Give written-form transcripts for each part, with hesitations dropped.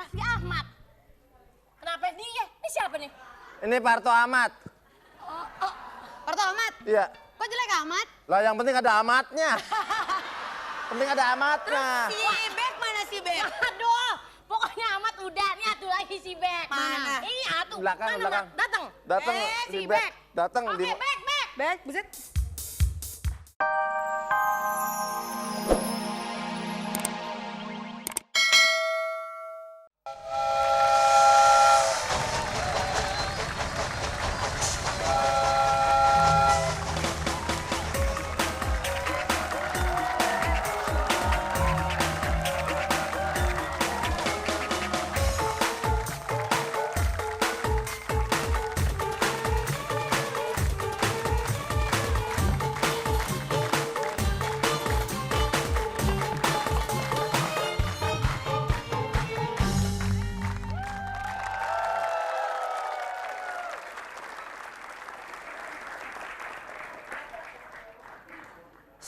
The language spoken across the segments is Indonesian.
Raffi Ahmad. Kenapa dia? Ini siapa nih? Ini Parto Ahmad. Oh, Parto Ahmad? Iya. Kok jelek amat? Lah yang penting ada amatnya. Penting ada amatnya. Si Bek mana si Bek? Aduh, pokoknya amat udah. Nih atuh lagi si Bek. Mana? Iya atuh. Belakang, mana, belakang. Datang. Datang si di Bek. Datang Oke, di. Bek. Bek, buset.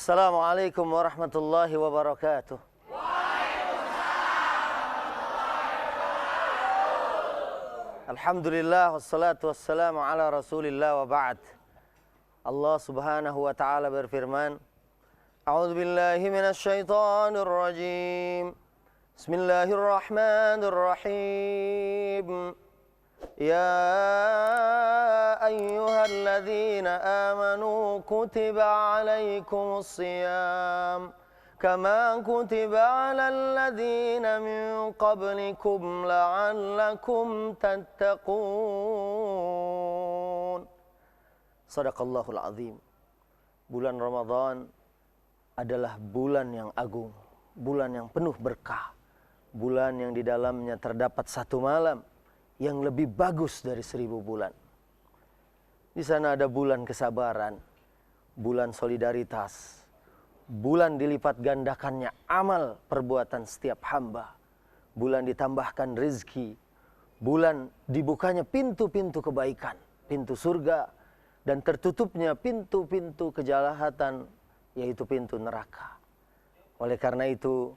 Assalamualaikum warahmatullahi wabarakatuh. Alhamdulillah wassalatu wassalamu ala rasulillah wa ba'd. Allah subhanahu wa ta'ala berfirman, A'udzu billahi minasy syaithanir rajim. Bismillahirrahmanirrahim. يا أيها الذين آمنوا كتب عليكم الصيام كما كتب على الذين من قبلكم لعلكم تتقون. Sadaqallahul azim. Bulan Ramadan adalah bulan yang agung, bulan yang penuh berkah, bulan yang di dalamnya terdapat satu malam yang lebih bagus dari 1000 bulan. Di sana ada bulan kesabaran, bulan solidaritas, bulan dilipat gandakannya amal perbuatan setiap hamba, bulan ditambahkan rezeki, bulan dibukanya pintu-pintu kebaikan, pintu surga, dan tertutupnya pintu-pintu kejahatan, yaitu pintu neraka. Oleh karena itu,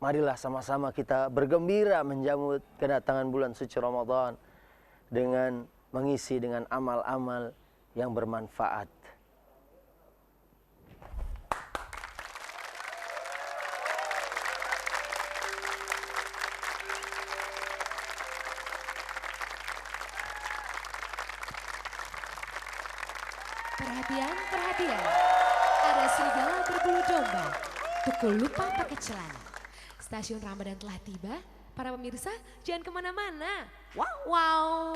marilah sama-sama kita bergembira menjamu kedatangan bulan suci Ramadan dengan mengisi dengan amal-amal yang bermanfaat. Perhatian, perhatian. Ada serigala berbulu domba. Tukul lupa pakai celana. Stasiun Ramadan telah tiba. Para pemirsa jangan kemana-mana. Wow.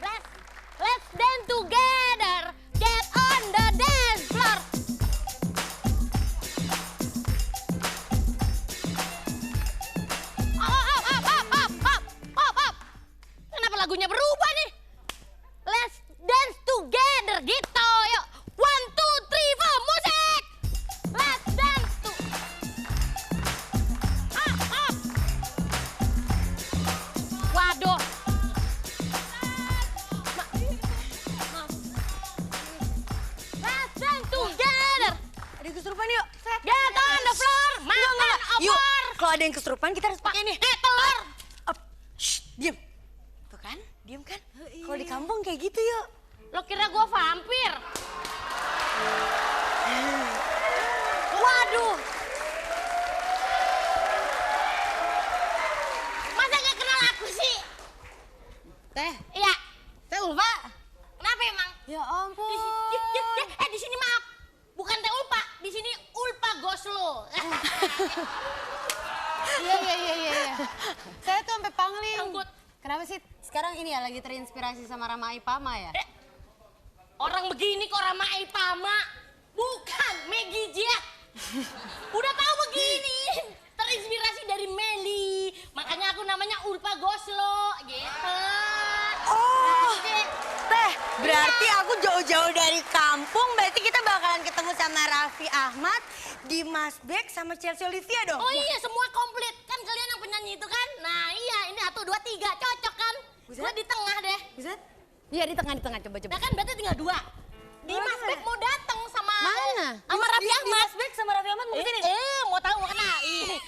Let's dance together. Get on the dance floor. Up. Kenapa lagunya berubah nih? Let's dance together gitu. Yuk. 1, 2, 3, 4, musik. Let's dance to. Up. Waduh. Let's dance together. Ada yang kesurupan yuk. Get on the floor. Makan Yuk, opor. kalau ada yang kesurupan kita harus pakai ini. Telur. Shh, diem. Tuh kan, diem kan. Kalau di kampung kayak gitu yuk. Lo kira gua vampir? Waduh. Masa gak kenal aku sih? Teh, Iya. Teh Ulfa. Kenapa emang? ya ampun. Di sini maaf. Bukan Teh Ulfa. Di sini Ulfa Goslo. Iya. Saya tuh sampai pangling. Rambut. Kenapa sih? sekarang ini ya lagi terinspirasi sama Rama Ipama ya? Orang begini kok Rama Ipama? Bukan, Maggie Jet. Udah tahu begini. Terinspirasi dari Meli. Makanya aku namanya Ulfa Goslo, gitu. Oh, Teh, berarti aku jauh-jauh dari kampung, berarti kita bakalan ketemu sama Raffi Ahmad, Dimas Beck, sama Chelsea Olivia dong? Oh iya, semua komplit. Kan kalian yang penyanyi itu kan? Nah iya, ini 1, 2, 3, cocok kan? Gue di tengah deh. Bisa? Iya di tengah, coba. Nah kan berarti tinggal 2. Dimas Beck mau datang sama... Mana? Sama Raffi Ahmad. Dimas Beck sama Raffi Ahmad mau kesini? Mau tahu mau kena.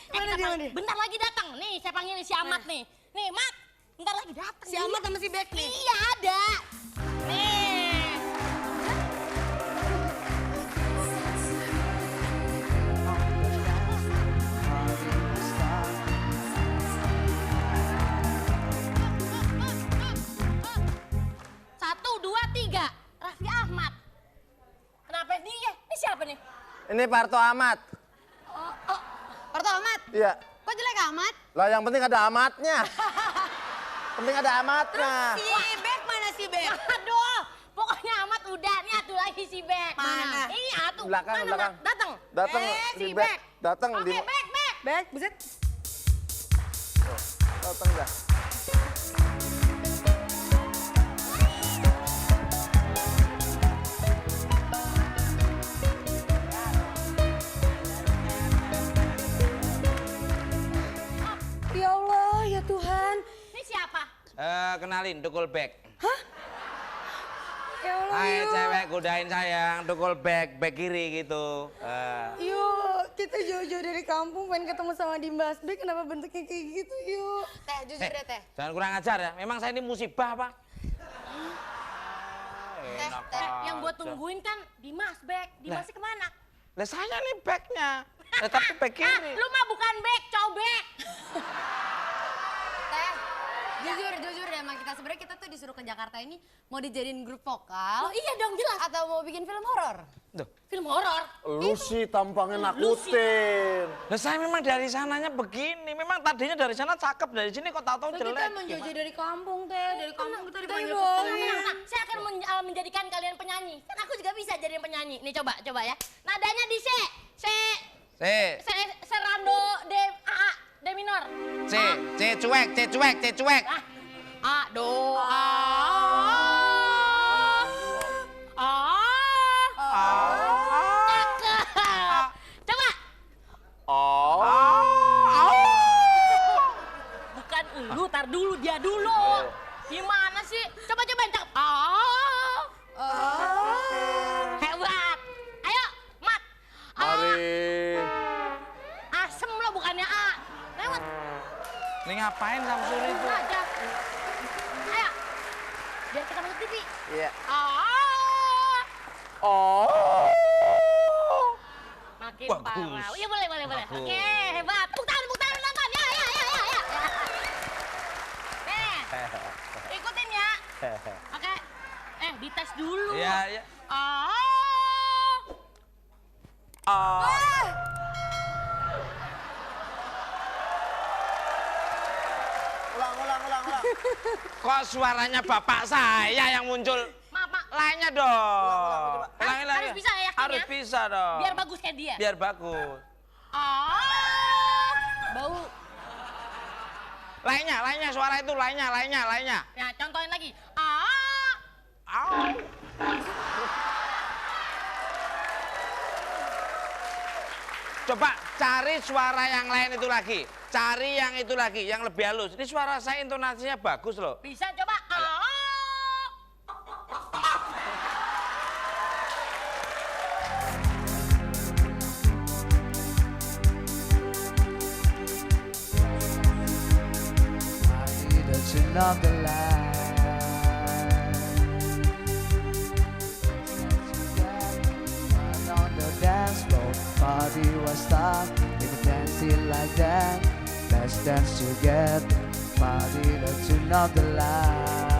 Mana dia? Bentar lagi datang. Nih, saya panggil si Ahmad nih. Nih, Mat. Bentar lagi datang. Si Ahmad sama si Beck nih? Iya, ada. Nih. Satu, dua, tiga. Raffi Ahmad. Kenapa dia? Ini siapa nih? Ini Parto Ahmad. Parto Ahmad? Iya. Kok jelek amat? Lah yang penting ada amatnya. Penting ada amatnya. Si Beck mana si Beck? Aduh, pokoknya Ahmad udah. Nih atuh lagi si Beck. Mana? Iya, atuh. Belakang, Mana, belakang. Mat? Datang. Datang si di Beck. Datang Oke, di Beck. Beck, buset. datang dah. Ya Allah, ya Tuhan. Ini siapa? Kenalin, Dukul Beck. Ya Allah, Hai yuk. cewek, godain sayang, Dukul Beck, Beck kiri gitu. Yuk, kita jauh-jauh dari kampung pengen ketemu sama Dimas Beck, kenapa bentuknya kayak gitu, yuk. Teh, jujur deh, Teh. Jangan kurang ajar ya, memang saya ini musibah apa? Enak Yang gue aja. tungguin kan Dimas Beck. Dimasnya kemana? Lah saya nih Becknya, tapi Beck kiri. Lu mah bukan Beck, cobek. Teh, jujur deh emang sebenarnya kita tuh disuruh ke Jakarta ini mau dijadiin grup vokal. Oh iya dong, jelas. Atau mau bikin film horor? Tuh. Film horor. Lu sih tampangnya nakutin. Lah saya memang dari sananya begini, memang tadinya dari sana cakep, dari sini kok tahu-tahu jelek. Kita emang jauh-jauh dari kampung, Teh. Dari kampung kita dipanggil Nah, saya akan menjadikan kalian penyanyi. Kan aku juga bisa jadi penyanyi. Nih coba ya. Nadanya di C serando D A D minor. C cuek. A do A. Cakep. Coba. Bukan lu, tar dulu dia dulu. Gimana sih? Coba cakep. Hebat. Ayo, Mat. Mari. Asem lo bukannya A. Lewat Ini ngapain Samsul itu? aja. Ayo. Biar kita masuk TV. Iya. Oh. Makin Bagus. parah. Iya boleh. Bagus. Oke, hebat. Tepuk tangan nonton. Ya. Nih, ikutin ya. Oke. Dites dulu. Iya. Ulang. Kok suaranya bapak saya yang muncul? Maaf. Lainnya dong. Ulangin lagi. Harus bisa ya, yakin Harus ya? bisa dong. Biar bagus kayak dia. Biar bagus. Bau. Lainnya suara itu lainnya. Ya, contohin lagi. Coba cari suara yang lain itu lagi. Cari yang itu lagi, yang lebih halus. Ini suara saya intonasinya bagus loh. Bisa coba. Turn off the light. On the dance floor, party was stopped. We could dance it like that. Let's dance together. Party to turn off the light.